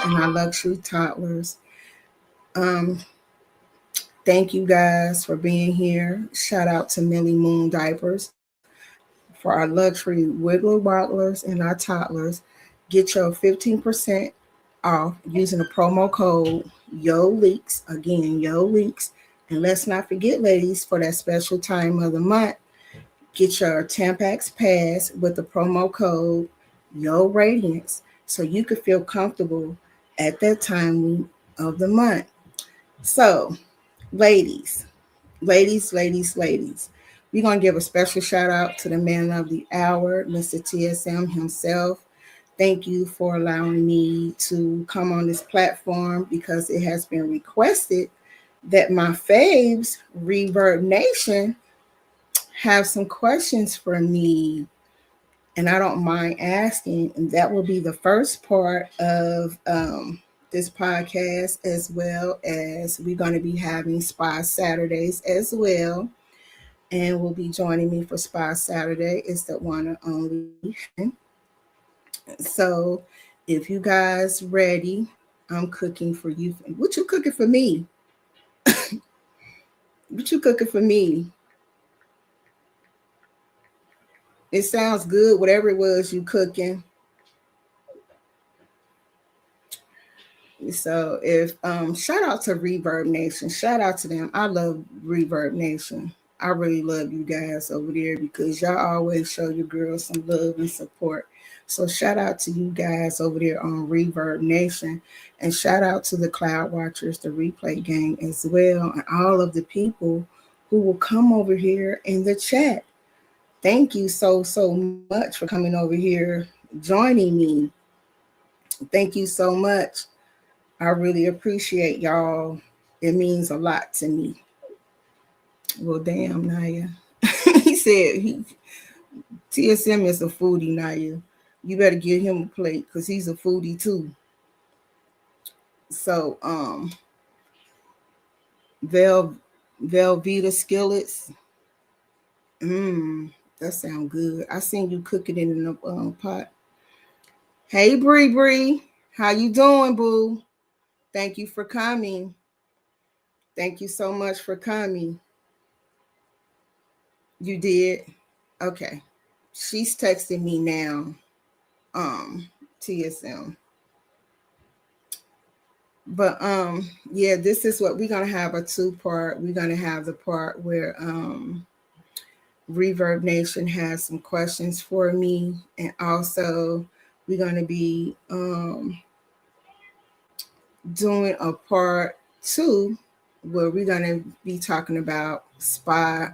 and our luxury toddlers. Um, Thank you guys for being here. Shout out to Millie Moon Diapers for our luxury Wiggler Wobblers and our toddlers. Get your 15% off using the promo code YOLEAKS. Again, YOLEAKS. And let's not forget, ladies, for that special time of the month, get your Tampax Pass with the promo code YORADIANCE so you could feel comfortable at that time of the month. So, ladies, ladies. We're going to give a special shout out to the man of the hour, Mr. TSM himself. Thank you for allowing me to come on this platform because it has been requested that my faves, Reverb Nation, have some questions for me. And I don't mind asking. And that will be the first part of this podcast, as well as we're going to be having Spa Saturdays as well. And will be joining me for Spa Saturday is the one and only Shannon. So if you guys ready, I'm cooking for you. What you cooking for me? What you cooking for me? It sounds good, whatever it was you cooking. So if shout out to Reverb Nation. Shout out to them. I love Reverb Nation. I really love you guys over there because y'all always show your girls some love and support. So shout out to you guys over there on Reverb Nation. And shout out to the Cloud Watchers, the replay gang as well, and all of the people who will come over here in the chat. Thank you so much for coming over here, joining me. Thank you so much. I really appreciate y'all. It means a lot to me. Well, damn, Naya. He said TSM is a foodie, Naya. You better give him a plate because he's a foodie too. So, Vel Velveeta skillets. That sound good. I seen you cook it in the pot. Hey, Bree Bree, how you doing, boo? Thank you for coming. Thank you so much for coming. You did? Okay. She's texting me now. TSM. But yeah, this is what we're gonna have a two-part. We're gonna have the part where Reverb Nation has some questions for me, and also we're gonna be doing a part two where we're gonna be talking about Spy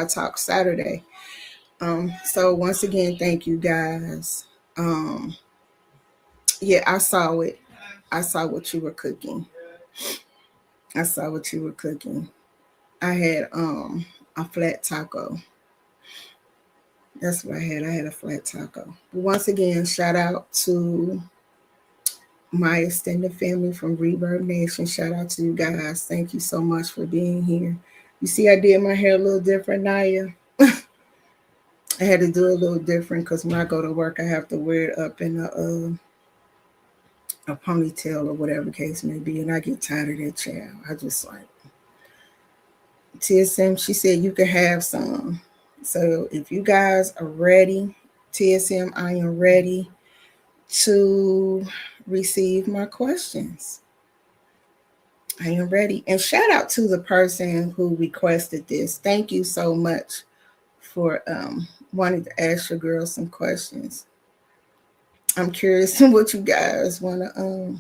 Talk Saturday. So once again, thank you guys. Yeah, I saw it. I saw what you were cooking. I saw what you were cooking. I had a flat taco. That's what I had. I had a flat taco. But once again, shout out to my extended family from Reverb Nation. Shout out to you guys. Thank you so much for being here. You see, I did my hair a little different, Naya. I had to do it a little different because when I go to work, I have to wear it up in a ponytail or whatever case may be, and I get tired of that child. I just like TSM. She said you can have some. So if you guys are ready, TSM, I am ready to receive my questions. I am ready. And shout out to the person who requested this. Thank you so much for wanting to ask your girl some questions. I'm curious what you guys want to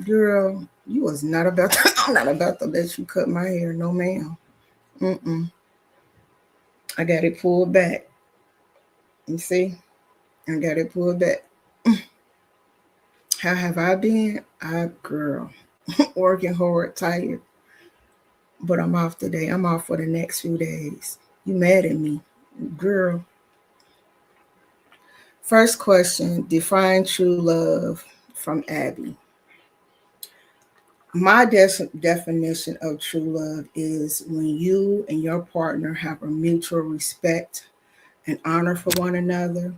girl, you was not about to, I'm not about to let you cut my hair, no ma'am. I got it pulled back. You see? I got it pulled back. How have I been? Girl, working hard, tired. But I'm off today. I'm off for the next few days. You mad at me? Girl. First question, define true love from Abby. My definition of true love is when you and your partner have a mutual respect and honor for one another,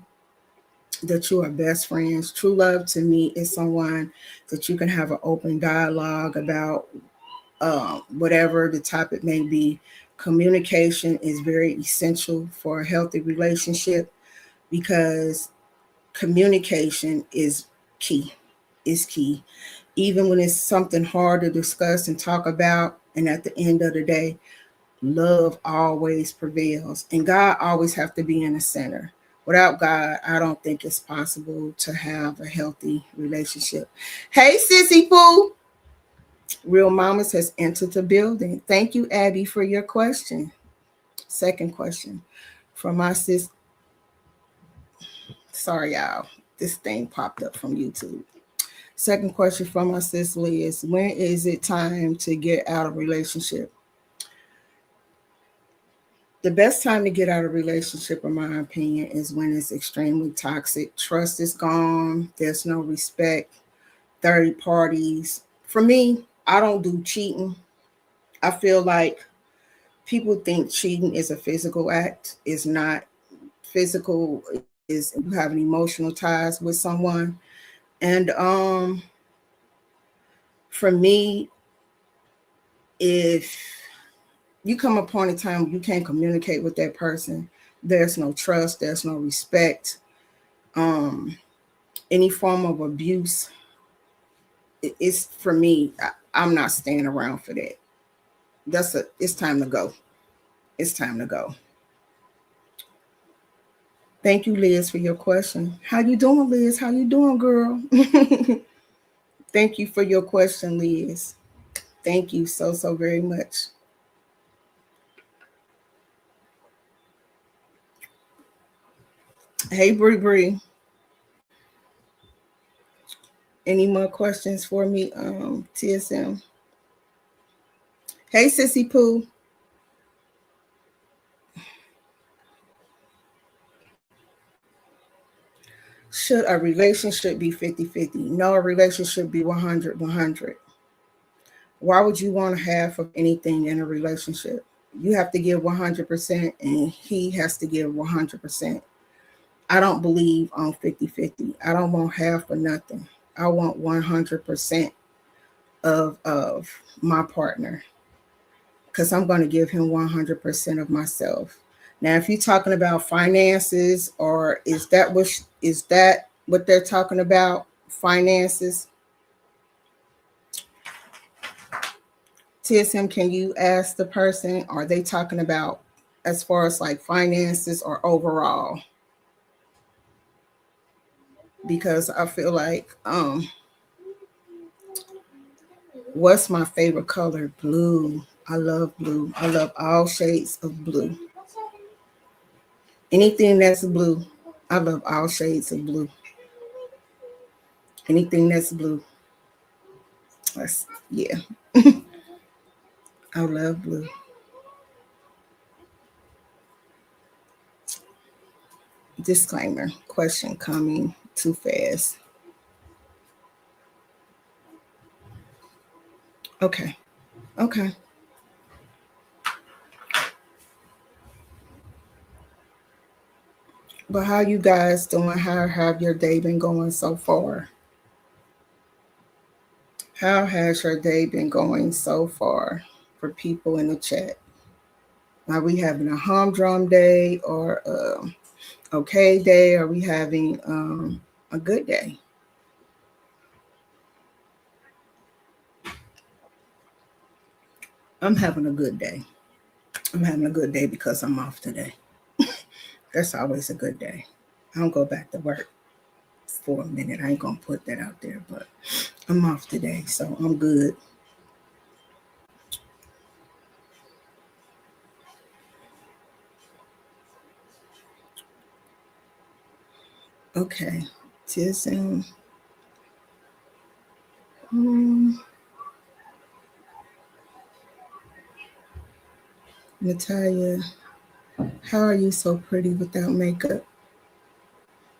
that you are best friends. True love to me is someone that you can have an open dialogue about whatever the topic may be. Communication is very essential for a healthy relationship because communication is key. Is key. Even when it's something hard to discuss and talk about, and at the end of the day, love always prevails, and God always have to be in the center. Without God, I don't think it's possible to have a healthy relationship. Hey, Sissy Pooh, Real Mamas has entered the building. Thank you, Abby, for your question. Second question from my sis. Sorry, y'all. This thing popped up from YouTube. Second question from my sis Liz. When is it time to get out of relationship? The best time to get out of a relationship, in my opinion, is when it's extremely toxic. Trust is gone. There's no respect. Third parties. For me, I don't do cheating. I feel like people think cheating is a physical act. It's not. Physical is you have an emotional ties with someone. And for me, if you come upon a time you can't communicate with that person, there's no trust, there's no respect, any form of abuse, it's for me, I'm not staying around for that. It's time to go. It's time to go. Thank you, Liz, for your question. How you doing, Liz? How you doing, girl? Thank you for your question, Liz. Thank you so very much. Hey, Bree. Any more questions for me, TSM? Hey, Sissy Pooh. Should a relationship be 50-50? No, a relationship be 100-100. Why would you want half of anything in a relationship? You have to give 100% and he has to give 100%. I don't believe on 50-50. I don't want half or nothing. I want 100% of my partner because I'm going to give him 100% of myself. Now, if you're talking about finances, or is that what they're talking about? Finances. TSM, can you ask the person, are they talking about as far as like finances or overall? Because I feel like, what's my favorite color? Blue. I love blue. I love all shades of blue. Anything that's blue, I love all shades of blue. Anything that's blue. Yeah. I love blue. Disclaimer, question coming too fast. Okay. But how you guys doing? How have your day been going so far? How has your day been going so far for people in the chat? Are we having a humdrum day or a okay day? Are we having a good day? I'm having a good day. I'm having a good day because I'm off today. That's always a good day. I don't go back to work for a minute. I ain't gonna put that out there, but I'm off today, so I'm good. Okay, TSM. Natalia, how are you so pretty without makeup?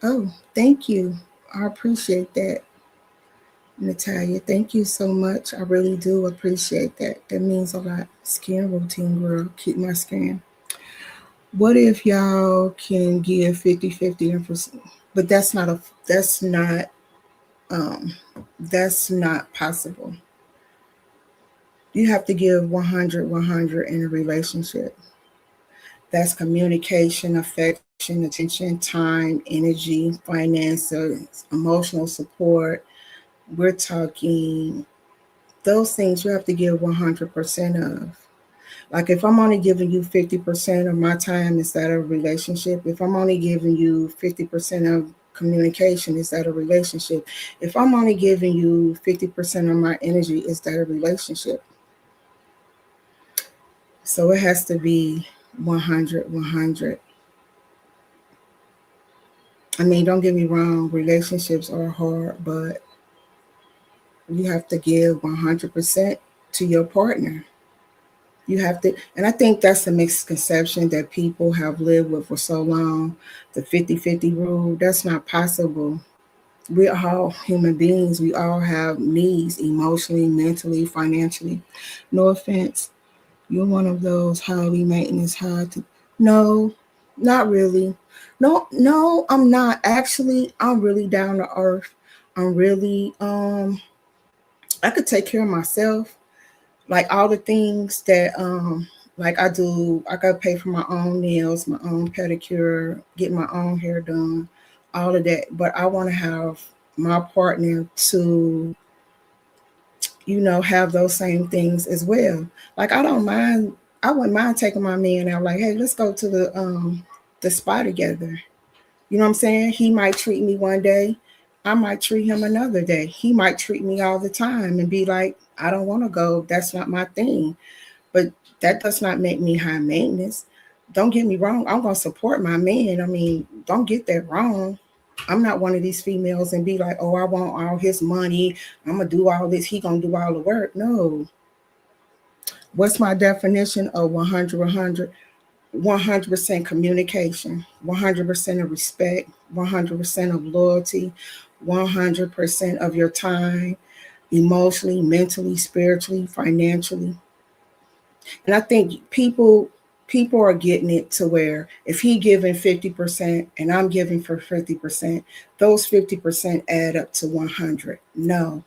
Oh, thank you. I appreciate that, Natalia. Thank you so much. I really do appreciate that. That means a lot. Skin routine, girl. Keep my skin. What if y'all can give 50-50 info? But um that's not possible. You have to give 100 in a relationship. That's communication, affection, attention, time, energy, finances, emotional support. We're talking those things you have to give 100% of. Like if I'm only giving you 50% of my time, is that a relationship? If I'm only giving you 50% of communication, is that a relationship? If I'm only giving you 50% of my energy, is that a relationship? So it has to be 100, 100. I mean, don't get me wrong, relationships are hard, but you have to give 100% to your partner. You have to, and I think that's a misconception that people have lived with for so long. The 50-50 rule, that's not possible. We're all human beings. We all have needs emotionally, mentally, financially. No offense. You're one of those highly maintenance, hard to. No, not really. No, no, I'm not. Actually, I'm really down to earth. I'm really, I could take care of myself. Like all the things that like I do, I gotta pay for my own nails, my own pedicure, get my own hair done, all of that. But I want to have my partner to, have those same things as well. Like I don't mind, I wouldn't mind taking my man out, like, hey, let's go to the spa together. You know what I'm saying? He might treat me one day, I might treat him another day. He might treat me all the time and be like, I don't want to go, that's not my thing. But that does not make me high maintenance. Don't get me wrong, I'm gonna support my man. I mean, don't get that wrong. I'm not one of these females and be like, oh, I want all his money. I'm gonna do all this. He gonna do all the work. No. What's my definition of 100, 100? 100% communication, 100% of respect, 100% of loyalty, 100% of your time, emotionally, mentally, spiritually, financially. And I think people are getting it to where if he giving 50% and I'm giving for 50%, those 50% add up to 100. No,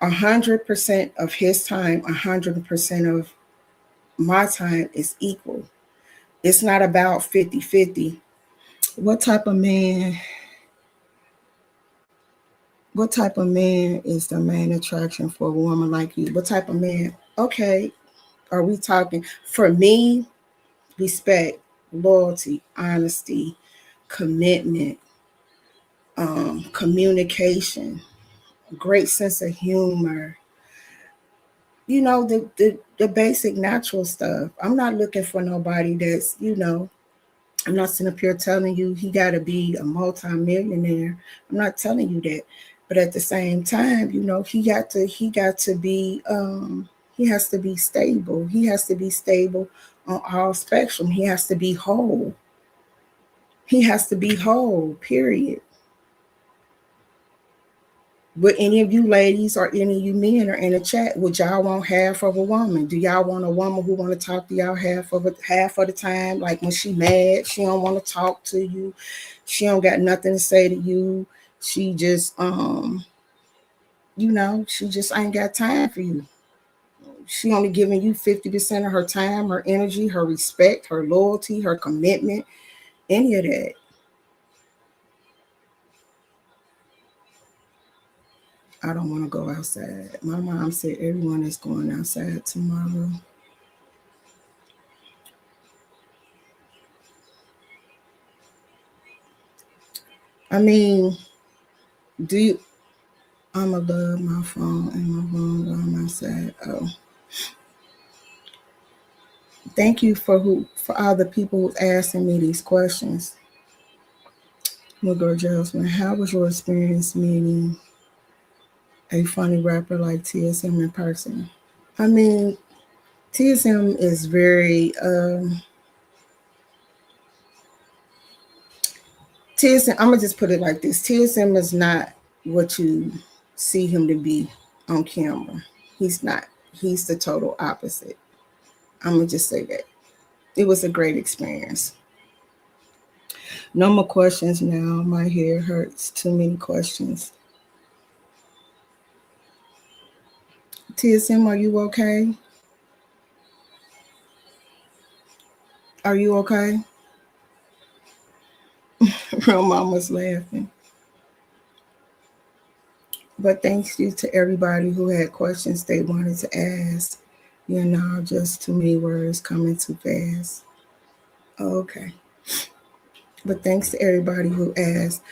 100% of his time, 100% of my time is equal. It's not about 50-50. What type of man, what type of man is the main attraction for a woman like you? What type of man? Okay, are we talking for me? Respect, loyalty, honesty, commitment, communication, great sense of humor. The basic natural stuff. I'm not looking for nobody that's. I'm not sitting up here telling you he got to be a multi-millionaire. I'm not telling you that. But at the same time, he got to be he has to be stable. He has to be stable on all spectrum. He has to be whole. He has to be whole, period. Would any of you ladies or any of you men are in the chat, would y'all want half of a woman? Do y'all want a woman who want to talk to y'all half of the time? Like when she mad, she don't want to talk to you. She don't got nothing to say to you. She just she just ain't got time for you. She only giving you 50% of her time, her energy, her respect, her loyalty, her commitment, any of that. I don't want to go outside. My mom said everyone is going outside tomorrow. I mean, do you? I'ma love my phone and my phone on my side. Oh, thank you for all the people who's asking me these questions. We'll go, Jasmine. How was your experience meeting a funny rapper like TSM in person? I mean, TSM is very TSM. I'm gonna just put it like this: TSM is not what you see him to be on camera. He's not. He's the total opposite. I'm gonna just say that. It was a great experience. No more questions now. My head hurts. Too many questions. TSM, are you okay? Are you okay? Real mama's laughing. But thanks you to everybody who had questions they wanted to ask. Just too many words coming too fast. Okay. But thanks to everybody who asked.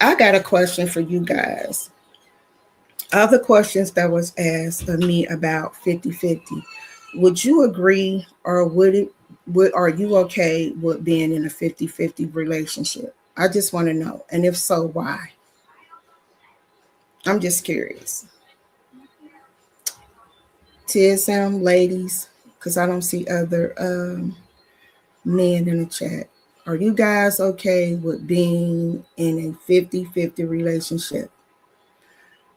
I got a question for you guys. Other questions that was asked of me about 50-50. Would you agree or are you okay with being in a 50-50 relationship? I just want to know. And if so, why? I'm just curious. TSM ladies, because I don't see other men in the chat. Are you guys okay with being in a 50-50 relationship?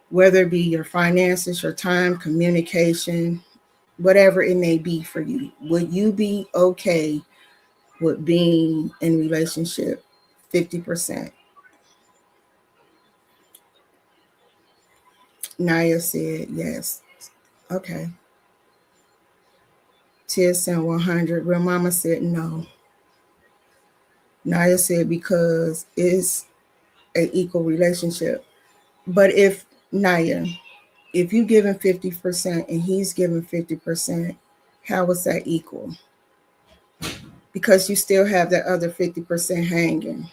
Whether it be your finances, your time, communication, whatever it may be for you. Would you be okay with being in relationship 50%? Naya said yes. Okay. TSM 100. Real Mama said no. Naya said because it's an equal relationship. But if Naya, if you give him 50% and he's giving 50%, how is that equal? Because you still have that other 50% hanging.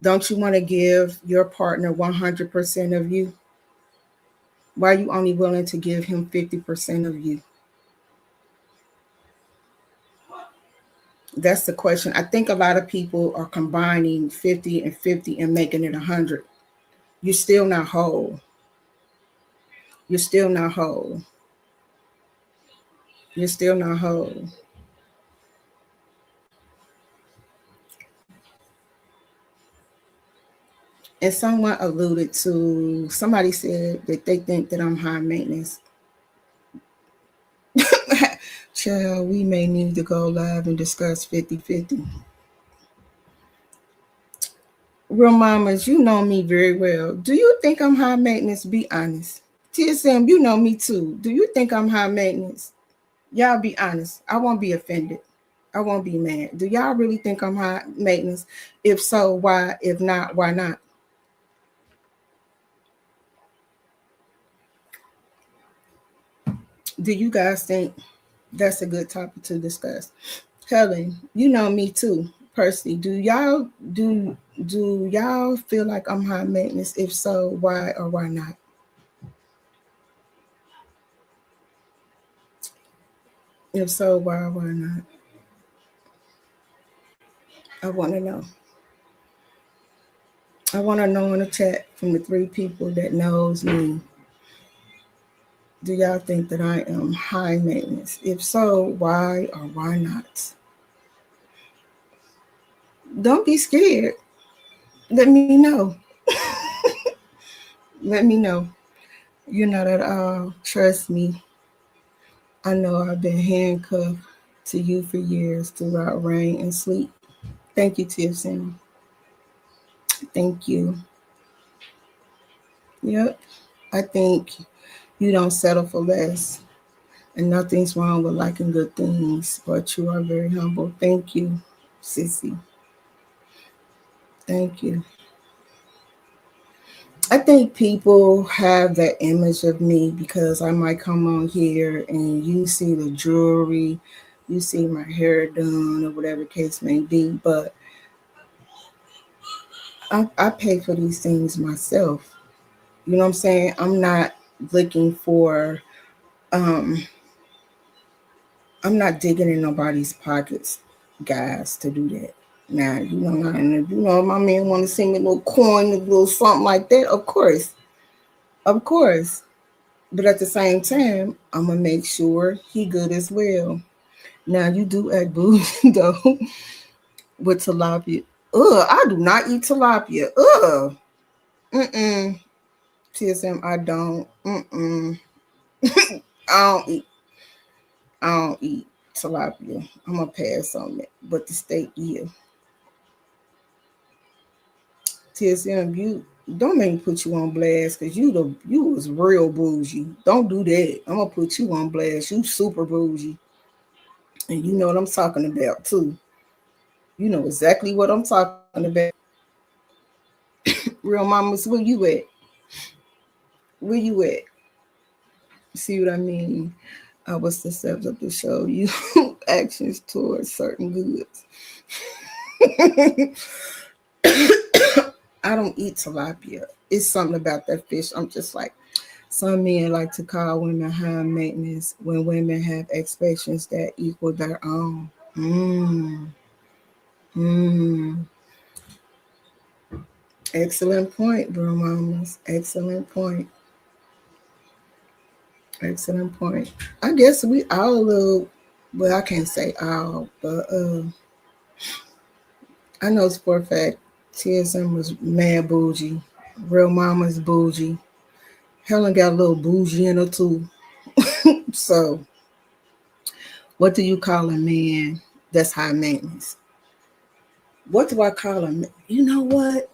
Don't you want to give your partner 100% of you? Why are you only willing to give him 50% of you? That's the question. I think a lot of people are combining 50 and 50 and making it 100. You're still not whole. You're still not whole. You're still not whole. And someone alluded to, somebody said that they think that I'm high maintenance. Child, we may need to go live and discuss 50-50. Real mamas, you know me very well. Do you think I'm high maintenance? Be honest. TSM, you know me too. Do you think I'm high maintenance? Y'all be honest. I won't be offended. I won't be mad. Do y'all really think I'm high maintenance? If so, why? If not, why not? Do you guys think that's a good topic to discuss? Helen, you know me too, personally. Do y'all feel like I'm high maintenance? If so, why or why not? If so, why or why not? I want to know. I want to know in the chat from the three people that knows me. Do y'all think that I am high maintenance? If so, why or why not? Don't be scared. Let me know. Let me know. You're not at all. Trust me. I know I've been handcuffed to you for years throughout rain and sleet. Thank you, Tiffany. Thank you. Yep. I think you don't settle for less. And nothing's wrong with liking good things, but you are very humble. Thank you, Sissy. Thank you. I think people have that image of me because I might come on here and you see the jewelry, you see my hair done, or whatever case may be. But I pay for these things myself. You know what I'm saying? I'm not looking for, um, I'm not digging in nobody's pockets, guys, to do that. Now, my man want to send me a little coin, a little something like that. Of course. But at the same time, I'm gonna make sure he good as well. Now you do act bougie though with tilapia. I do not eat tilapia. Mm-mm. TSM, I don't. Mm-mm. I don't eat. I don't eat tilapia. I'm gonna pass on it. But the steak, yeah. TSM, you don't make me put you on blast because you was real bougie. Don't do that. I'm gonna put you on blast. You super bougie. And you know what I'm talking about too. You know exactly what I'm talking about. Real mamas, where you at? Where you at? See what I mean? What's the steps of the show? You actions towards certain goods. I don't eat tilapia. It's something about that fish. I'm just like, some men like to call women high maintenance when women have expectations that equal their own. Mm, mm. Excellent point, bro, mamas. Excellent point. Excellent point. I guess we all a little, well, I can't say all, but I know for a fact TSM was mad bougie. Real mama's bougie. Helen got a little bougie in her too. So, what do you call a man that's high maintenance? What do I call him? You know what?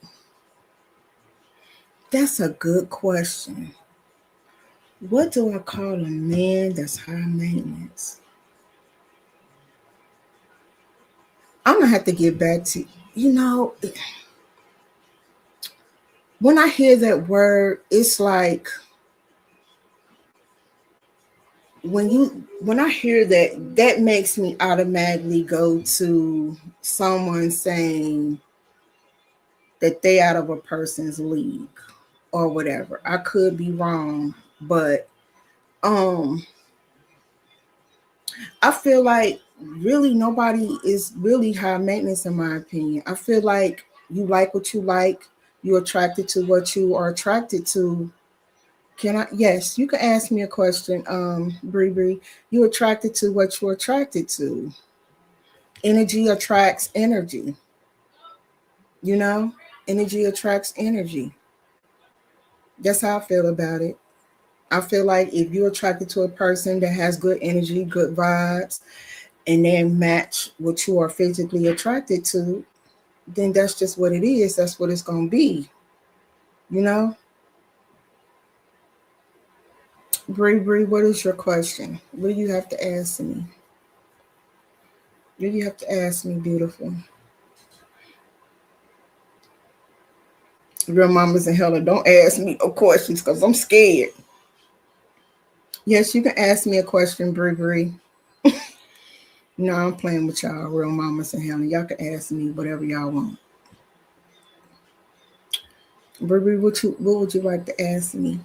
That's a good question. What do I call a man that's high maintenance? I'm gonna have to get back to when I hear that word, it's like when I hear that, that makes me automatically go to someone saying that they out of a person's league or whatever. I could be wrong, but um I feel like really nobody is really high maintenance in my opinion. I feel like you like what you like, you're attracted to what you are attracted to. Can I? Yes, you can ask me a question, Bree Bree. You're attracted to what you're attracted to. Energy attracts energy, you know? Energy attracts energy. That's how I feel about it. I feel like if you're attracted to a person that has good energy, good vibes, and they match what you are physically attracted to, then that's just what it is. That's what it's going to be, you know? Bree Bree, what is your question? What do you have to ask me? What do you have to ask me, beautiful? Real mamas and Helen, don't ask me no questions because I'm scared. Yes, you can ask me a question, Bree Bree. No, I'm playing with y'all, real mamas and Helen. Y'all can ask me whatever y'all want. Bree Bree, what would you like to ask me?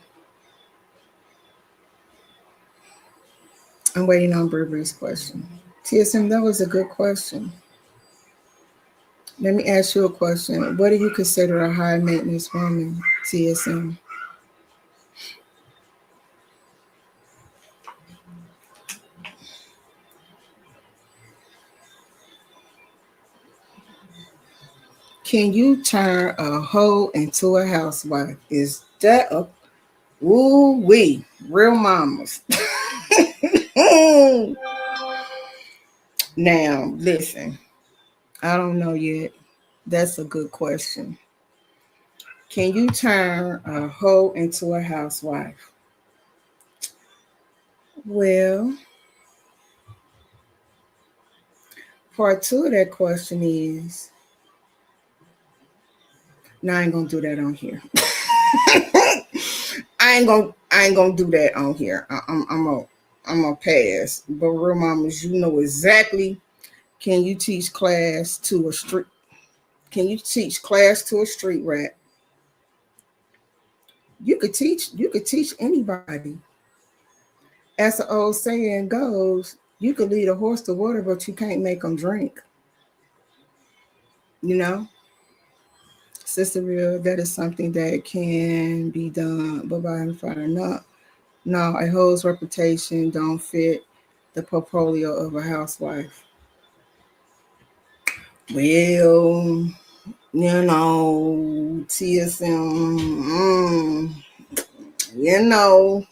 I'm waiting on Bree Bree's question. TSM, that was a good question. Let me ask you a question. What do you consider a high maintenance woman, TSM? Can you turn a hoe into a housewife? Is that a ooh wee? Real mamas. Now, listen, I don't know yet. That's a good question. Can you turn a hoe into a housewife? Well, part two of that question is no, I ain't gonna do that on here. I ain't gonna do that on here. I'm gonna pass. But real mamas, you know exactly. Can you teach class to a street? Can you teach class to a street rat? You could teach. You could teach anybody. As the old saying goes, you could lead a horse to water, but you can't make them drink. You know, Sister Real, that is something that can be done, but by and fire. No, a hoe's reputation don't fit the portfolio of a housewife. Well, TSM, you know,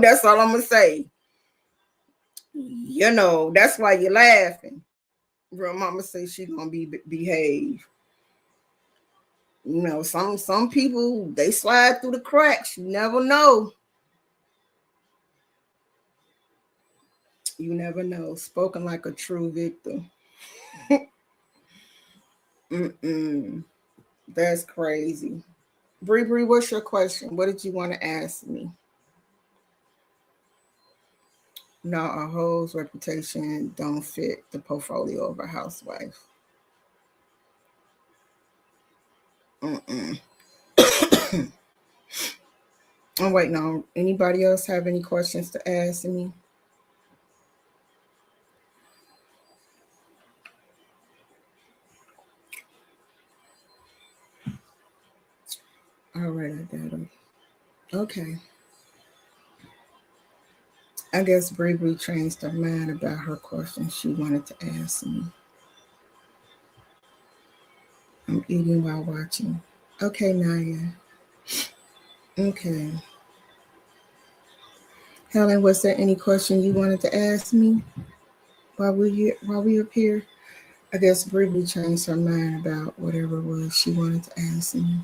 that's all I'm gonna say. That's why you're laughing. Real mama say she gonna behave. You know, some people they slide through the cracks. You never know. You never know. Spoken like a true victim. Mm-mm. That's crazy. Bree, what's your question? What did you want to ask me? No, a hoe's reputation don't fit the portfolio of a housewife. Mm-mm. I'm waiting on anybody else have any questions to ask me? All right, I got them. Okay. I guess Bree changed her mind about her question she wanted to ask me. I'm eating while watching. Okay, Naya. Okay. Helen, was there any question you wanted to ask me while we up here? I guess Bree changed her mind about whatever it was she wanted to ask me.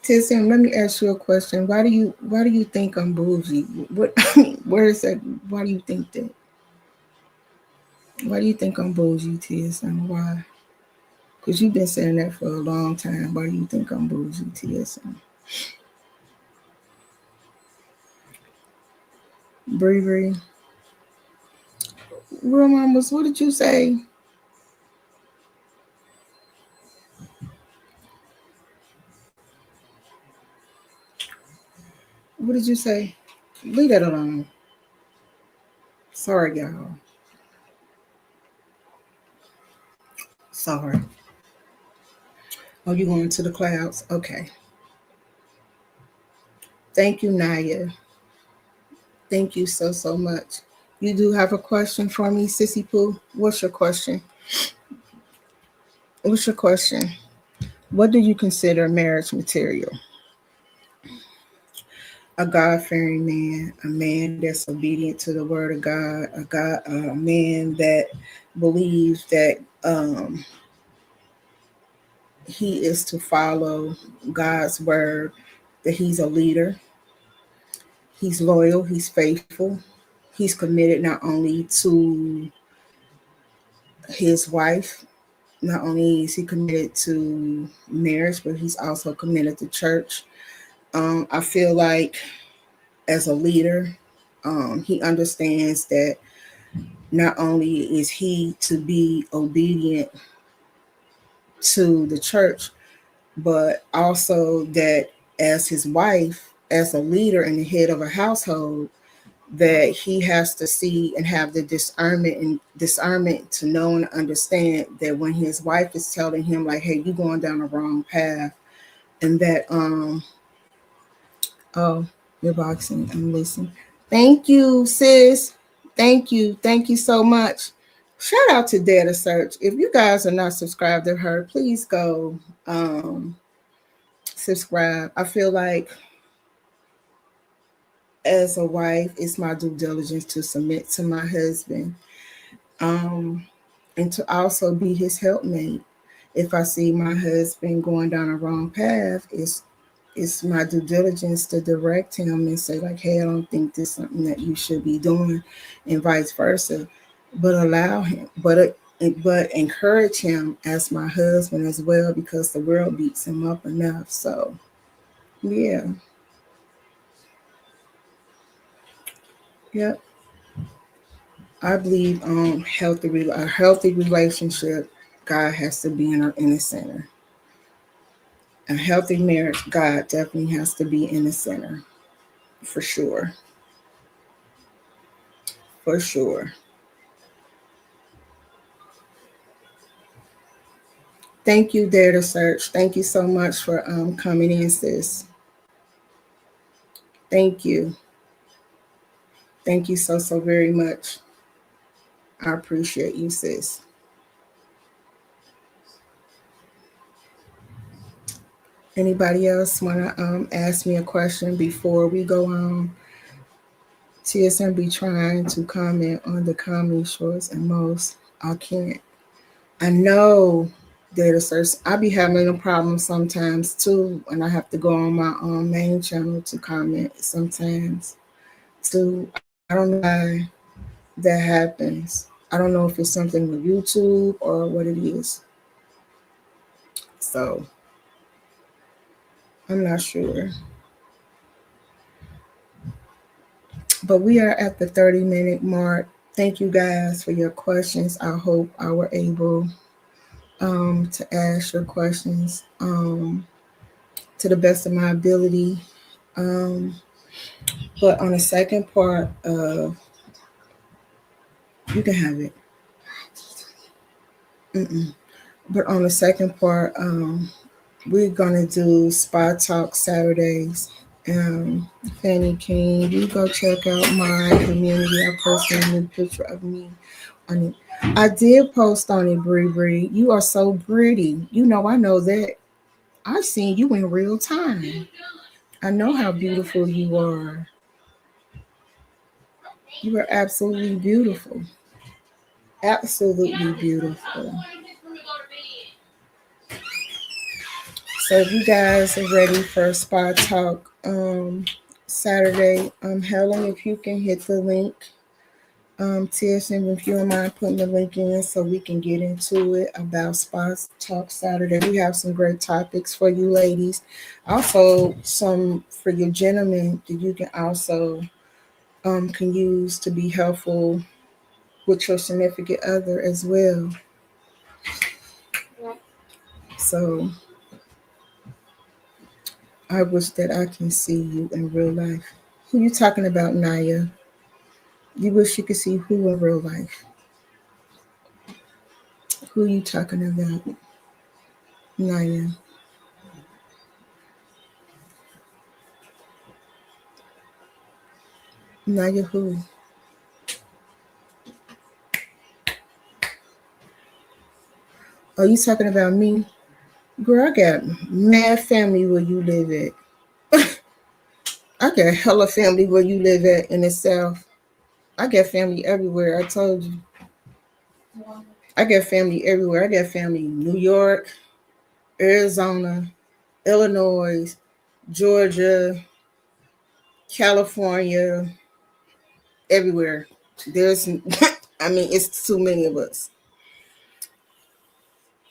Tissim, let me ask you a question. Why do you think I'm bougie? What I mean, where is that? Why do you think that? Why do you think I'm bougie, TSM? Why? Because you've been saying that for a long time. Why do you think I'm bougie, TSM? Bravery. Real mamas, what did you say? What did you say? Leave that alone. Sorry, y'all. Sorry. Oh, you going to the clouds? Okay. Thank you, Naya. Thank you so much. You do have a question for me, Sissy Pooh? What's your question? What's your question? What do you consider marriage material? A God-fearing man, a man that's obedient to the word of God, a man that believes that he is to follow God's word, that he's a leader, he's loyal, he's faithful, he's committed not only to his wife, not only is he committed to marriage, but he's also committed to church. I feel like as a leader, he understands that not only is he to be obedient to the church, but also that as his wife, as a leader and the head of a household, that he has to see and have the discernment to know and understand that when his wife is telling him like, hey, you're going down the wrong path, and that oh, you're boxing, I'm listening. Thank you, sis. Thank you so much. Shout out to Data Search. If you guys are not subscribed to her, please go subscribe. I feel like as a wife, it's my due diligence to submit to my husband, um, and to also be his helpmate. If I see my husband going down a wrong path, it's my due diligence to direct him and say like, hey, I don't think this is something that you should be doing, and vice versa. But allow him, but encourage him as my husband as well, because the world beats him up enough. So yeah, yep. I believe a healthy relationship, God has to be in the center. A healthy marriage, God definitely has to be in the center, for sure, for sure. Thank you, Dare to Search. Thank you so much for coming in, sis. Thank you. Thank you so very much. I appreciate you, sis. Anybody else want to ask me a question before we go on? TSM be trying to comment on the comedy shorts and most I can't. I know data search. I be having a problem sometimes too, and I have to go on my main channel to comment sometimes too. I don't know why that happens. I don't know if it's something with YouTube or what it is. So I'm not sure. But we are at the 30-minute mark. Thank you guys for your questions. I hope I were able to ask your questions to the best of my ability. Um, but on the second part of, you can have it. Mm-mm. But on the second part, we're gonna do Spot Talk Saturdays. Fanny King, you go check out my community. I posted a new picture of me on it. I did post on it, Bree Bree. You are so pretty. You know, I know that. I've seen you in real time. I know how beautiful you are. You are absolutely beautiful. Absolutely beautiful. So if you guys are ready for Spot Talk Saturday, Helen, if you can hit the link. TSM, if you don't mind putting the link in so we can get into it about Spot Talk Saturday. We have some great topics for you ladies. Also, some for your gentlemen that you can also can use to be helpful with your significant other as well. So I wish that I can see you in real life. Who you talking about, Naya? You wish you could see who in real life? Who you talking about, Naya? Naya who? Are you talking about me? Girl, I got mad family where you live at. I got hella family where you live at in the South. I got family everywhere. I told you. I got family everywhere. I got family in New York, Arizona, Illinois, Georgia, California, everywhere. There's, I mean, it's too many of us.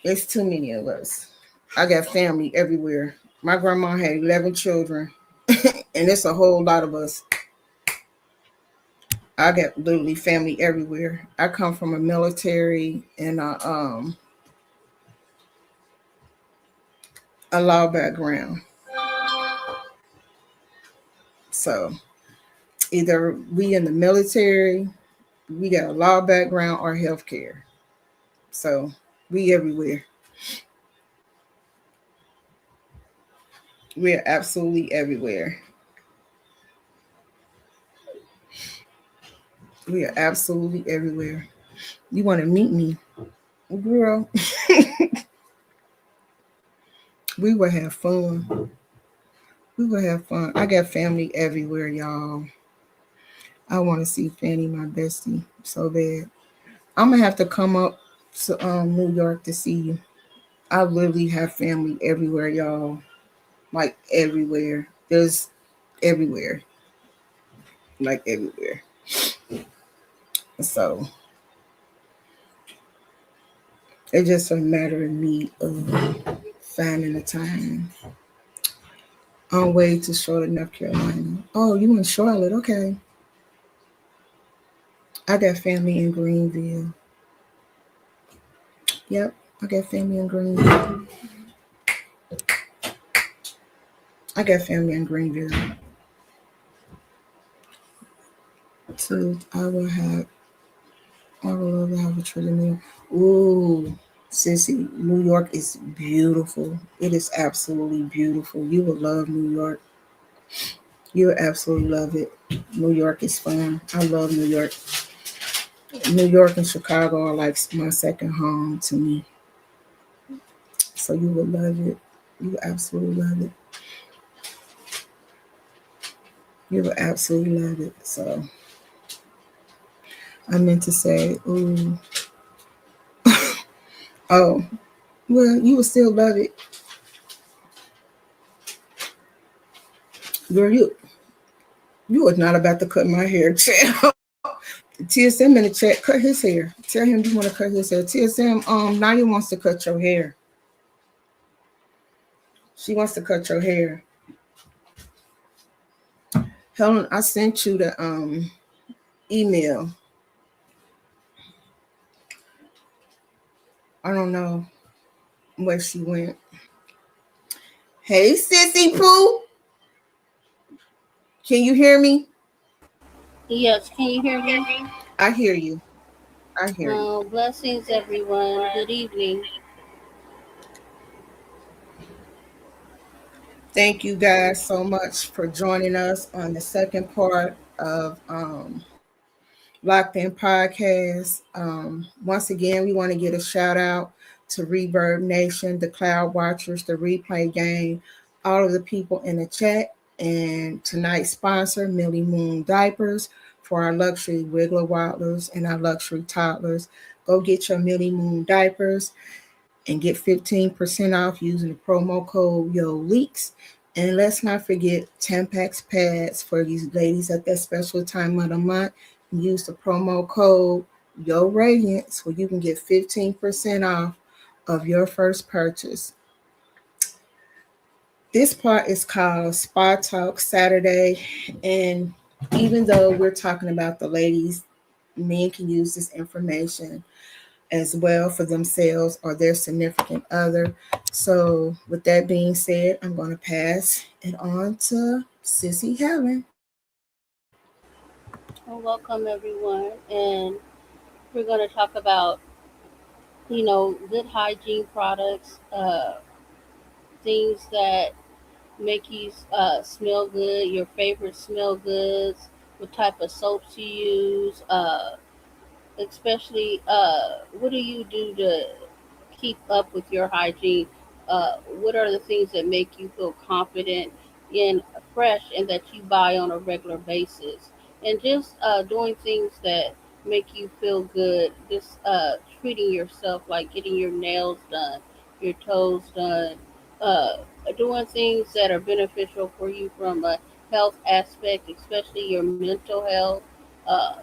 It's too many of us. I got family everywhere. My grandma had 11 children, and it's a whole lot of us. I got literally family everywhere. I come from a military and a law background. So either we in the military, we got a law background or healthcare. So we everywhere. We are absolutely everywhere. We are absolutely everywhere. You want to meet me, girl? We will have fun. We will have fun. I got family everywhere, y'all. I want to see Fanny, my bestie, so bad. I'm gonna have to come up to New York to see you. I literally have family everywhere, y'all. Like everywhere. There's everywhere. Like everywhere. So it's just a matter of me finding the time. On way to Charlotte, North Carolina. Oh, you in Charlotte? Okay. I got family in Greenville. Yep, I got family in Greenville. I got family in Greenville. So I would love to have a trip in there. Ooh, Sissy, New York is beautiful. It is absolutely beautiful. You will love New York. You will absolutely love it. New York is fun. I love New York. New York and Chicago are like my second home to me. So you will love it. You will absolutely love it. You will absolutely love it. So I meant to say, ooh, oh, well, you would still love it. Girl, you was not about to cut my hair, child. TSM in the chat, cut his hair. Tell him you want to cut his hair. TSM, Naya wants to cut your hair. She wants to cut your hair. Helen, I sent you the email. I don't know where she went. Hey, Sissy Pooh, can you hear me? Yes, can you hear me? I hear you. I hear you. Blessings, everyone. Good evening. Thank you guys so much for joining us on the second part of Locked In Podcast. Once again, we want to get a shout out to Reverb Nation, the Cloud Watchers, the Replay Gang, all of the people in the chat, and tonight's sponsor, Millie Moon Diapers, for our luxury Wiggler Wobblers and our luxury toddlers. Go get your Millie Moon Diapers and get 15% off using the promo code YOLEAKS. And let's not forget Tampax pads for these ladies at that special time of the month. Use the promo code YORADIANCE where you can get 15% off of your first purchase. This part is called Spa Talk Saturday. And even though we're talking about the ladies, men can use this information as well for themselves or their significant other. So, with that being said, I'm going to pass it on to Sissy Helen. Well, welcome, everyone. And we're going to talk about, good hygiene products, things that make you smell good, your favorite smell goods, what type of soaps you use, especially what do you do to keep up with your hygiene? What are the things that make you feel confident and fresh and that you buy on a regular basis? And just doing things that make you feel good, just treating yourself like getting your nails done, your toes done, uh, doing things that are beneficial for you from a health aspect, especially your mental health,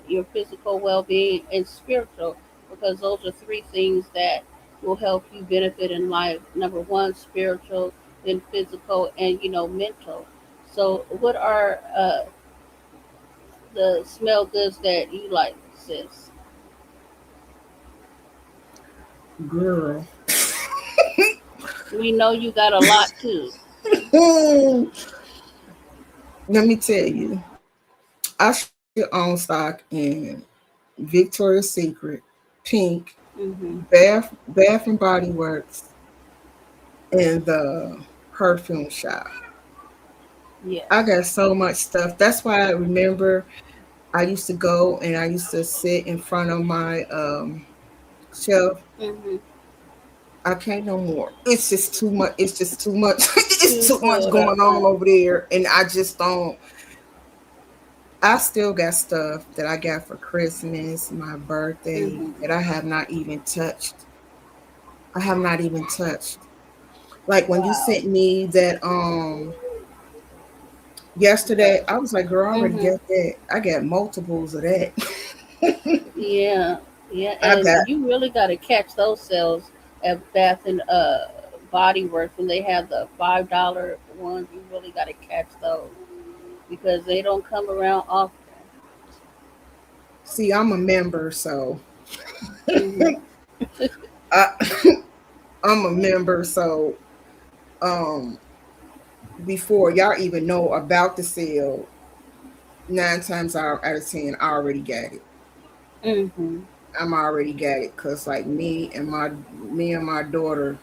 your physical well being, and spiritual, because those are three things that will help you benefit in life. Number one, spiritual, then physical, and mental. So, what are the smell goods that you like, sis? Girl. We know you got a lot too. Let me tell you, I should own stock in Victoria's Secret, Pink, Hmm. Bath and Body Works, and the perfume shop. I Yes. got so much stuff. That's why I remember I used to go and I used to sit in front of my shelf. Hmm. I can't no more. It's just too much. It's just too much. It's Too too much filled up, going on huh? over there, and I just don't. I still got stuff that I got for Christmas, my birthday Hmm. that I have not even touched. I have not even touched. Like when you Wow. sent me that yesterday, I was like, girl, I already Hmm. got that. I got multiples of that. Yeah, yeah, I and got you really got to catch those sales at Bath and Body Works when they have the $5 ones. You really got to catch those because they don't come around often. see, I'm a member, so Hmm. I I'm a member, so um before y'all even know about the sale, 9 times out of 10, I already got it. Hmm. I'm already got it because like me and my daughter,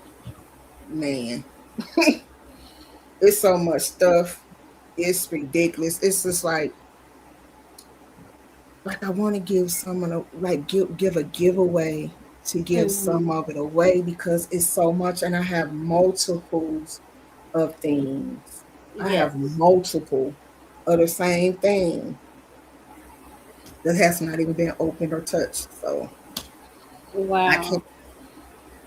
man, it's so much stuff. It's ridiculous. It's just like I want to give some of the like give a giveaway to give Hmm. some of it away because it's so much and I have multiples of things. I have Yes. multiple of the same thing that has not even been opened or touched. So I Wow. can't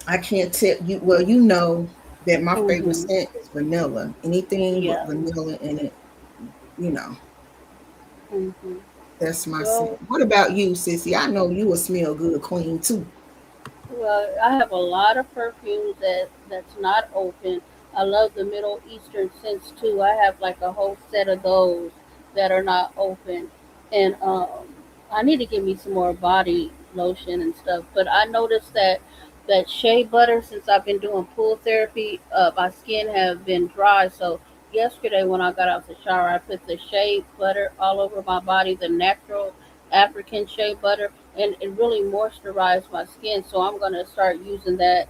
I can't tell you. Well, you know that my favorite Mhm. scent is vanilla. Anything with Yeah. vanilla in it, you know, Mhm. that's my scent. Well, What about you, Sissy? I know you will smell good, clean too. well, I have a lot of perfumes that's not open. I love the Middle Eastern scents too. I have like a whole set of those that are not open, and I need to give me some more body lotion and stuff. But I noticed that shea butter, since I've been doing pool therapy, my skin have been dry. So yesterday when I got out the shower, I put the shea butter all over my body, the natural African shea butter, and it really moisturized my skin. So I'm gonna start using that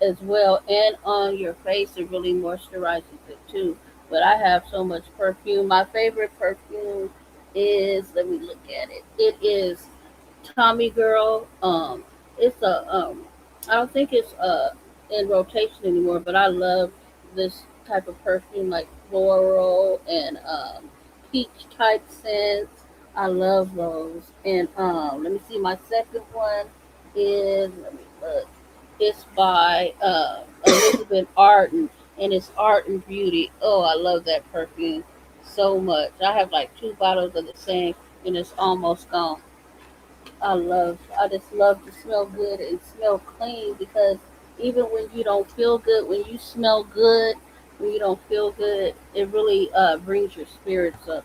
as well. And on your face, it really moisturizes it too. But I have so much perfume. My favorite perfume is, let me look at it. It is Tommy Girl. It's a I don't think it's in rotation anymore, but I love this type of perfume, like floral and peach type scents. I love those. And let me see. My second one is, let me look. It's by Elizabeth Arden, and it's Art and Beauty. Oh, I love that perfume so much. I have like two bottles of the same, and it's almost gone. I just love to smell good and smell clean, because even when you don't feel good, when you smell good, when you don't feel good, it really brings your spirits up.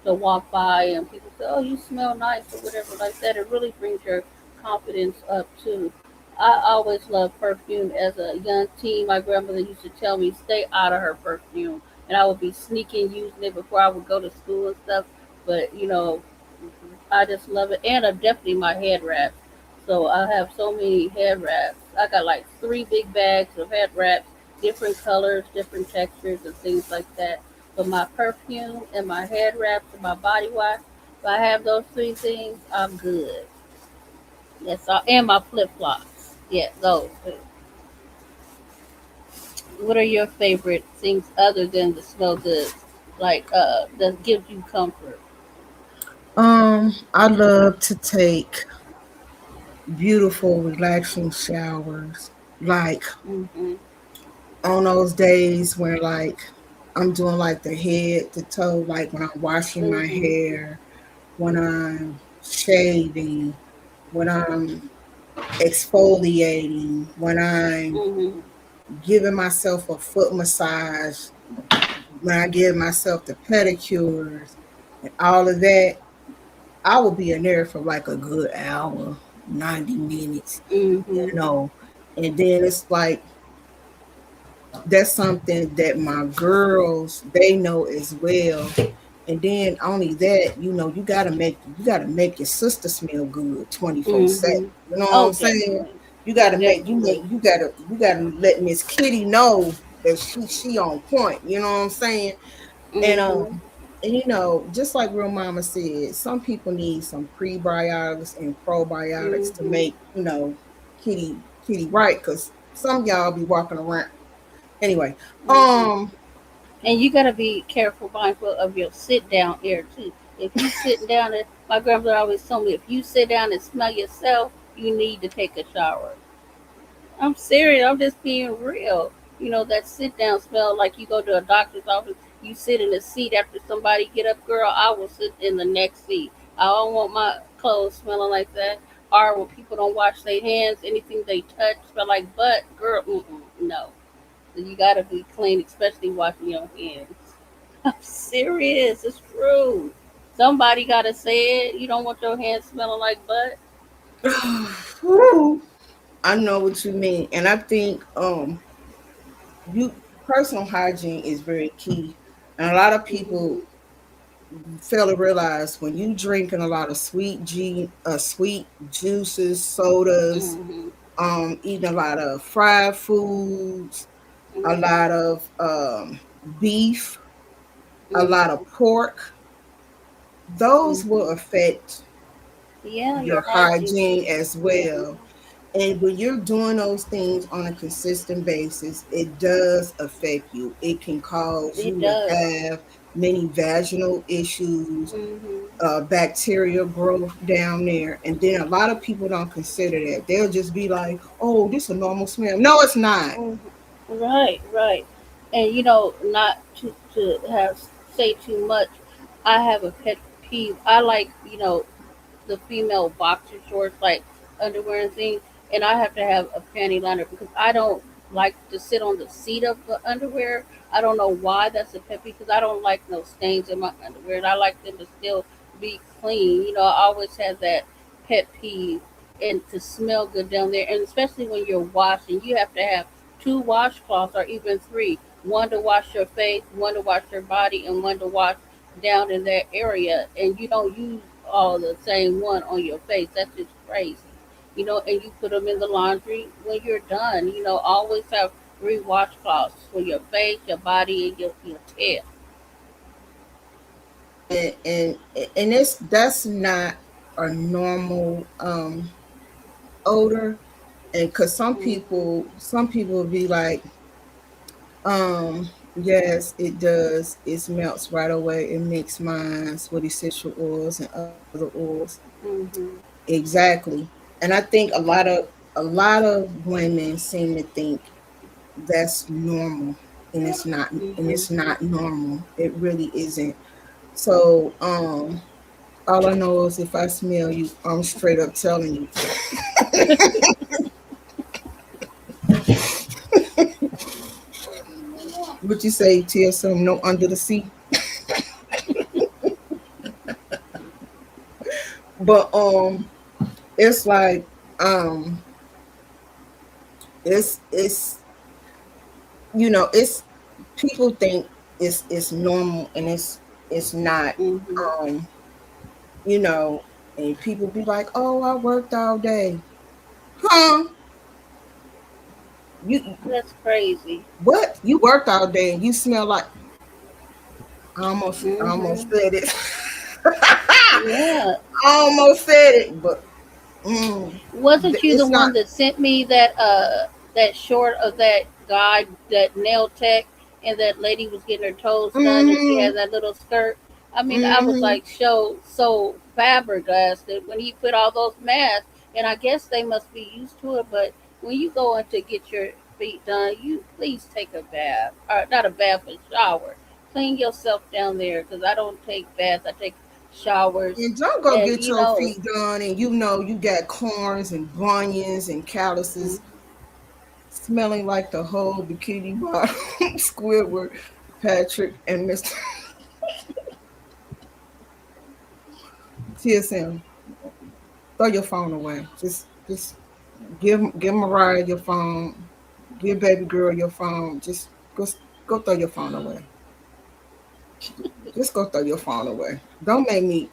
To walk by and people say, "Oh, you smell nice," or whatever like that. It really brings your confidence up too. I always loved perfume as a young teen. My grandmother used to tell me, "Stay out of her perfume," and I would be sneaking using it before I would go to school and stuff. But I just love it, and definitely my head wraps. So I have so many head wraps. I got like three big bags of head wraps, different colors, different textures, and things like that. But my perfume and my head wraps and my body wash, if I have those three things, I'm good. Yes, and my flip flops. Yeah, those too. What are your favorite things other than the smell good, like that gives you comfort? I love to take beautiful, relaxing showers. Like Mhm. on those days where like I'm doing like the head to toe, like when I'm washing my Mhm. hair, when I'm shaving, when I'm exfoliating, when I'm Mhm. giving myself a foot massage, when I give myself the pedicures and all of that, I will be in there for like a good hour, 90 minutes, Mhm. you know. And then it's like that's something that my girls they know as well. And then only that, you gotta make your sister smell good 24/7. Mhm. You know what Oh, I'm saying? definitely, You gotta make you make definitely. you gotta let Miss Kitty know that she on point. You know what I'm saying? And Mhm. just like Real Mama said, some people need some prebiotics and probiotics to Mhm. make Kitty Kitty right, because some of y'all be walking around anyway. Mhm. Um, And you gotta be careful, mindful of your sit down air too. If you sitting down, and my grandmother always told me, if you sit down and smell yourself, you need to take a shower. I'm serious. I'm just being real. That sit down smell, like you go to a doctor's office, you sit in the seat after somebody get up, girl. I will sit in the next seat. I don't want my clothes smelling like that. Or when people don't wash their hands, anything they touch smell like butt, girl. No, you gotta be clean, especially washing your hands. I'm serious. It's true. Somebody gotta say it. You don't want your hands smelling like butt. whew, I know what you mean, and I think you personal hygiene is very key, and a lot of people Mhm. fail to realize when you drinking a lot of sweet juices, sodas, Mhm. eating a lot of fried foods, a Mhm. lot of beef, a lot of Mhm. pork, those will Mhm. affect Yeah, your your hygiene hygiene too. as Mhm. well. And when you're doing those things on a consistent basis, it does affect you. It can cause It you to does. have many vaginal issues, Mhm. bacterial growth down there. And then a lot of people don't consider that. They'll just be like, oh, this is a normal smell. No, it's not. Mhm. Right, right. And not to have say too much. I have a pet peeve. I like the female boxer shorts, like underwear and things, and I have to have a panty liner because I don't like to sit on the seat of the underwear. I don't know why that's a pet peeve because I don't like no stains in my underwear, and I like them to still be clean. I always have that pet peeve, and to smell good down there, and especially when you're washing, you have to have two washcloths or even three. One to wash your face, one to wash your body, and one to wash down in that area, and you don't use all the same one on your face. That's just crazy. And you put them in the laundry when you're done. Always have three washcloths for your face, your body, and your tail. And it's that's not a normal odor. And because Hmm. some people will be like, yes, it does. It melts right away. It mixes minds with essential oils and other oils. Hmm. Exactly. And I think a lot of women seem to think that's normal, and Hmm. it's not normal. It really isn't. So all I know is if I smell you, I'm straight up telling you. What you say, Tia? Some no under the sea. But it's like um it's it's people think it's normal, and it's not. Hmm. um you know and people be like, oh, I worked all day. Huh? You That's crazy. what? You worked all day and you smell like, I almost Hmm. said it. Yeah. I almost said it, but Wasn't you the it's not. one that sent me that short of that guy, that nail tech, and that lady was getting her toes done, and she Mm-hmm. had that little skirt? I mean, I was Mm-hmm. like so flabbergasted when he put all those masks, and I guess they must be used to it. But when you go in to get your feet done, you please take a bath, or not a bath, but shower. Clean yourself down there, because I don't take baths. I take showers, And don't go and get your feet done, and you got corns and bunions and calluses, smelling like the whole Bikini Bottom, Squidward, Patrick, and Mr. TSM. Throw your phone away. Just give Mariah your phone. Give baby girl your phone. Just go throw your phone away. Just go throw your phone away. Don't make me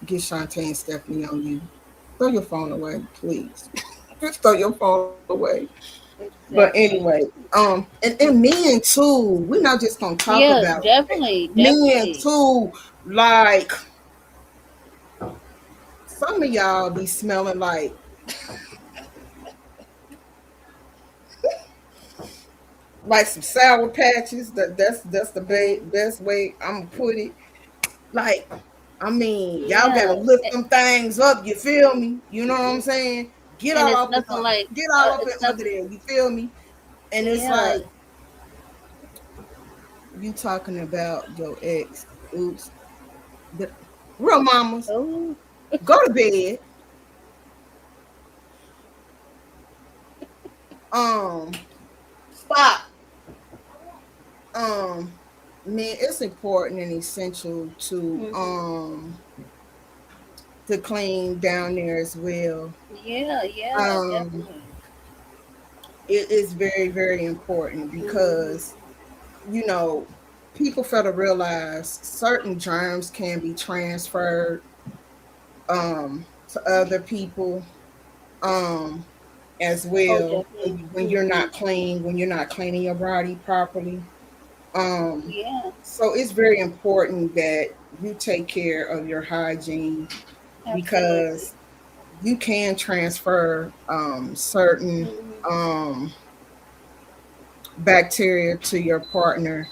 get Shantae and Stephanie on you. Throw your phone away, please. Just throw your phone away. But exactly. anyway, and men too. We're not just gonna talk Yeah, about definitely, men definitely. too. Like some of y'all be smelling like some sour patches. That's the best way I'm gonna put it. Like, I mean, y'all gotta Yeah, lift them things up. You feel me? You know what I'm saying? and it's nothing like Get all up and it's under nothing. there. You feel me? And it's Yeah, like you talking about your ex. Oops. The real mamas, oh, go to bed. Um, Stop. Um, Man, it's important and essential hmm, to clean down there as well. yeah, yeah, Um, definitely. it is very, very important Hmm. because you know people fail to realize certain germs can be transferred to other people um as Oh, well definitely. when you're Hmm. not clean, when you're not cleaning your body properly. um Yeah, so it's very important that you take care of your hygiene absolutely. because you can transfer certain Hmm. um bacteria to your partner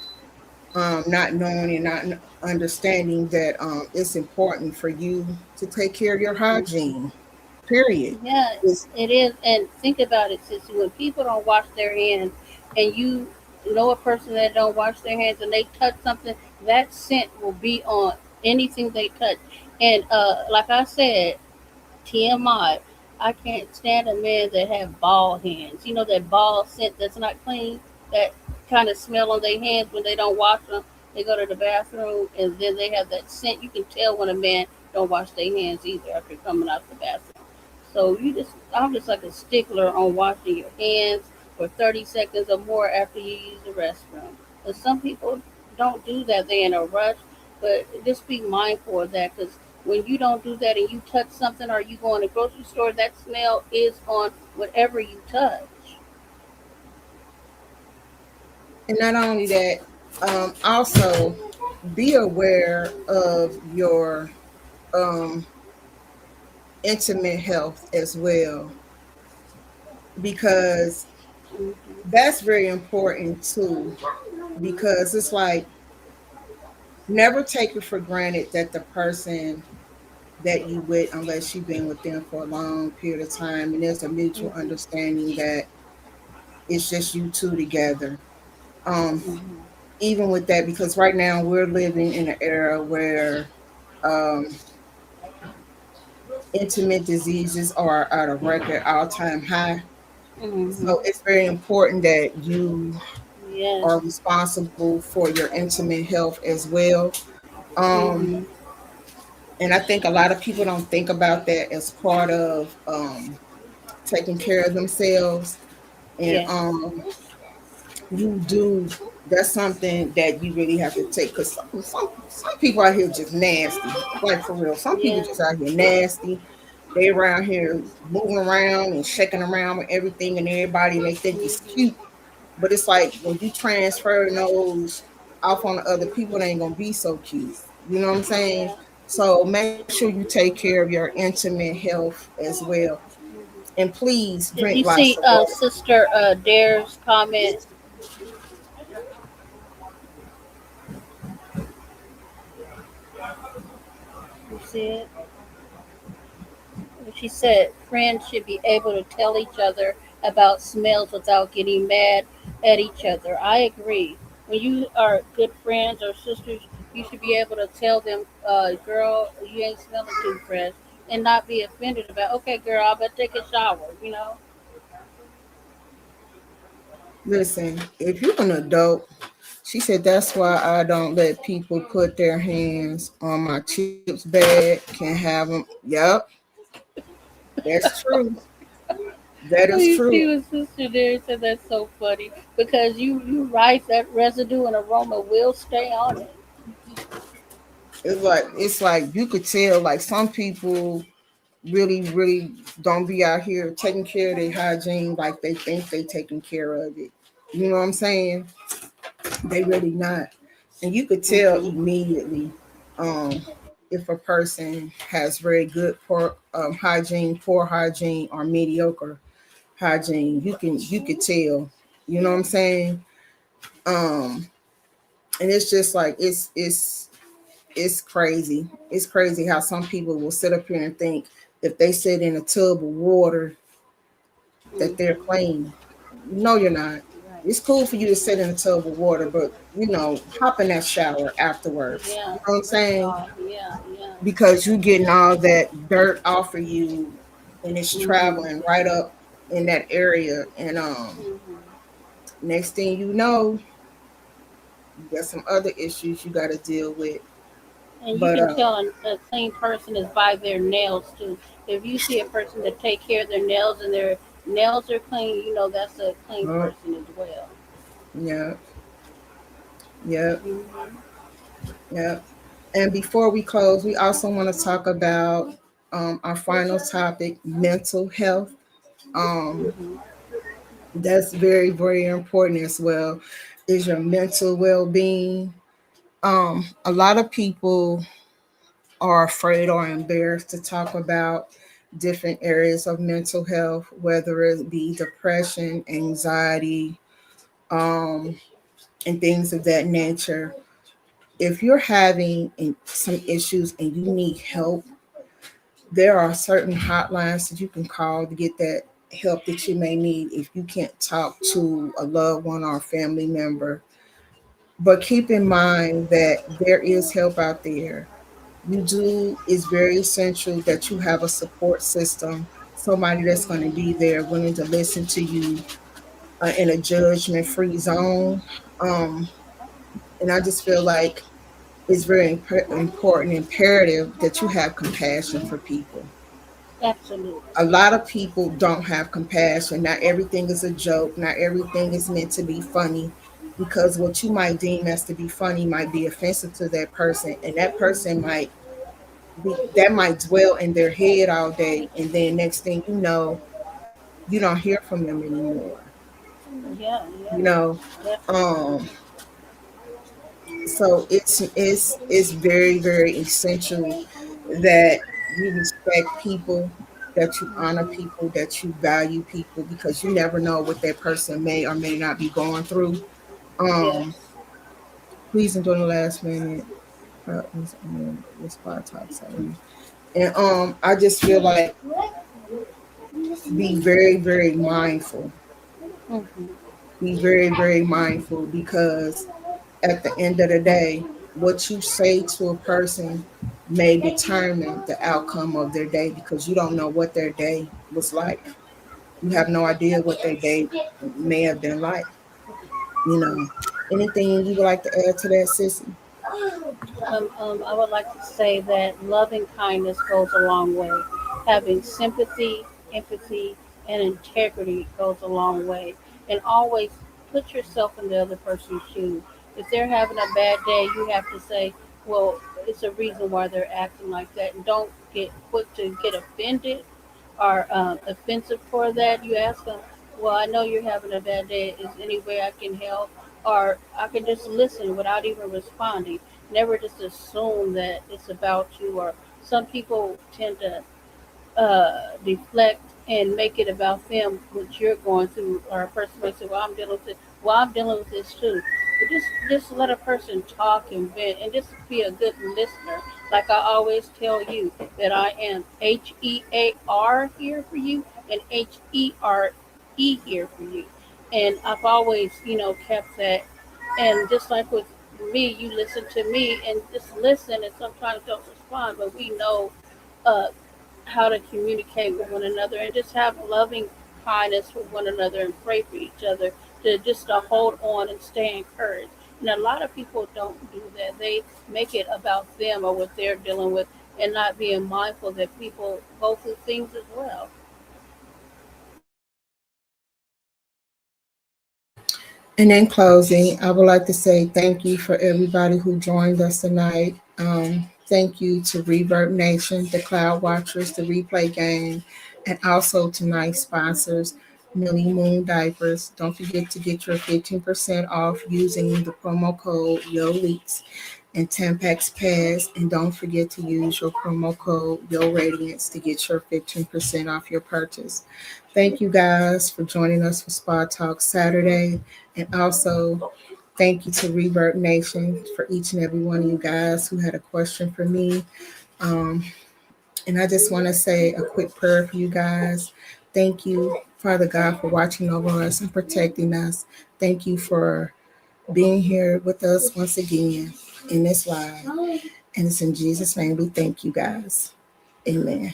not knowing and not understanding that it's important for you to take care of your hygiene. Period. Yeah, It's, it is. And think about it, Sissy. When people don't wash their hands, and you know a person that don't wash their hands, and they touch something, that scent will be on anything they touch. And like I said, TMI, I can't stand a man that have ball hands. You know that ball scent that's not clean, that kind of smell on their hands when they don't wash them. They go to the bathroom and then they have that scent. You can tell when a man don't wash their hands either after coming out the bathroom. So I'm just like a stickler on washing your hands for 30 seconds or more after you use the restroom. But some people don't do that. They're in a rush. But just be mindful of that, because when you don't do that and you touch something, or you go in a grocery store, that smell is on whatever you touch. and not only that, also be aware of your um, intimate health as well, because Hmm. that's very important too. Because it's like, never take it for granted that the person that you with, unless you've been with them for a long period of time and there's a mutual Hmm. understanding that it's just you two together. Um, Hmm. Even with that, because right now we're living in an era where um, intimate diseases are at a record all-time high. So Hmm. it's very important that you Yes. are responsible for your intimate health as well. Um, Hmm. and I think a lot of people don't think about that as part of taking care of themselves. And Yes. you do, that's something that you really have to take, because some people out here just nasty, like for real. Some people Yeah. just out here nasty. They around here moving around and shaking around with everything and everybody, and they think it's cute. Hmm. But it's like, when you transfer those off on the other people, it ain't gonna be so cute. You know what I'm saying? Yeah. So make sure you take care of your intimate health as well. Hmm. And please Did drink you lots see of water. Sister Dare's comment? You see it? She said friends should be able to tell each other about smells without getting mad at each other. I agree. When you are good friends or sisters, you should be able to tell them, girl, you ain't smelling too fresh, and not be offended about, okay, girl, I better take a shower, you know? Listen, if you're an adult, she said that's why I don't let people put their hands on my chips bag. Can't have them. Yep, that's true. That Oh, is you true. see what Sister Dare said? That's so funny. Because you right, that residue and aroma will stay on it. It's like you could tell, like, some people really don't be out here taking care of their hygiene like they think they taking care of it. You know what I'm saying? They really not. And you could tell Hmm. immediately um, if a person has very good hygiene, poor hygiene, or mediocre hygiene. You could tell. You know what I'm saying? Um, and it's just like, it's crazy. It's crazy how some people will sit up here and think if they sit in a tub of water that they're Hmm. clean. No, you're not. Right. It's cool for you to sit in a tub of water, but hop in that shower afterwards. You Yeah. know what I'm Rinse saying? off. Yeah. Yeah. Because you're getting all that dirt off of you, and it's Hmm. traveling right up in that area. And Hmm. next thing you know, you got some other issues you got to deal with. And you But can tell a clean person is by their nails too. If you see a person that take care of their nails and their nails are clean, you know that's a clean uh, person as well. yeah, yeah, Hmm. yeah. And before we close, we also want to talk about our final topic, mental health. Um, Hmm. that's very important as well. Is your mental well-being. A lot of people are afraid or embarrassed to talk about different areas of mental health, whether it be depression, anxiety, and things of that nature. if you're having some issues and you need help, there are certain hotlines that you can call to get that help that you may need if you can't talk to a loved one or a family member. But keep in mind that there is help out there. You do, it's very essential that you have a support system, somebody that's going to be there willing to listen to you in a judgment free zone. Um, and I just feel like it's very important, imperative that you have compassion for people. Absolutely. A lot of people don't have compassion. Not everything is a joke. Not everything is meant to be funny, because what you might deem as to be funny might be offensive to that person, and that person might that might dwell in their head all day, and then next thing you know, you don't hear from them anymore. Yeah, You yeah, know, definitely. um, so it's very very essential that you respect people, that you honor Hmm. people, that you value people, because you never know what that person may or may not be going through. Yes. Um, Please enjoy the last minute. Was on the spot talk sorry. And I just feel like be very very mindful. Hmm. Be very very mindful, because at the end of the day, what you say to a person may determine the outcome of their day, because you don't know what their day was like. You have no idea what their day may have been like. You know, anything you would like to add to that, Sissy? I would like to say that loving kindness goes a long way. Having sympathy, empathy, and integrity goes a long way. And always put yourself in the other person's shoes. If they're having a bad day, you have to say, well, it's a reason why they're acting like that. And don't get quick to get offended or offensive for that. You ask them, well, I know you're having a bad day. Is any way I can help? Or I can just listen without even responding. Never just assume that it's about you. Or some people tend to deflect and make it about them, what you're going through. Or a person may say, well, I'm dealing with it. Well, I'm dealing with this too. But just let a person talk and vent, and just be a good listener. Like I always tell you, that I am HEAR here for you, and HERE here for you. And I've always, kept that. And just like with me, you listen to me and just listen, and sometimes don't respond, but we know uh, how to communicate with one another and just have loving kindness for one another and pray for each other, to hold on and stay encouraged. And a lot of people don't do that. They make it about them or what they're dealing with, and not being mindful that people go through things as well. And in closing, I would like to say thank you for everybody who joined us tonight. Thank you to Reverb Nation, the Cloud Watchers, the Replay Game, and also tonight's sponsors, Millie Moon Diapers. Don't forget to get your 15% off using the promo code YOLEAKS and Tampax Pass. And don't forget to use your promo code YORadiance to get your 15% off your purchase. Thank you guys for joining us for Spa Talk Saturday. And also, thank you to Reverb Nation for each and every one of you guys who had a question for me. Um, and I just want to say a quick prayer for you guys. Thank you, Father God, for watching over us and protecting us. Thank you for being here with us once again in this live. And it's in Jesus' name we thank you guys. Amen.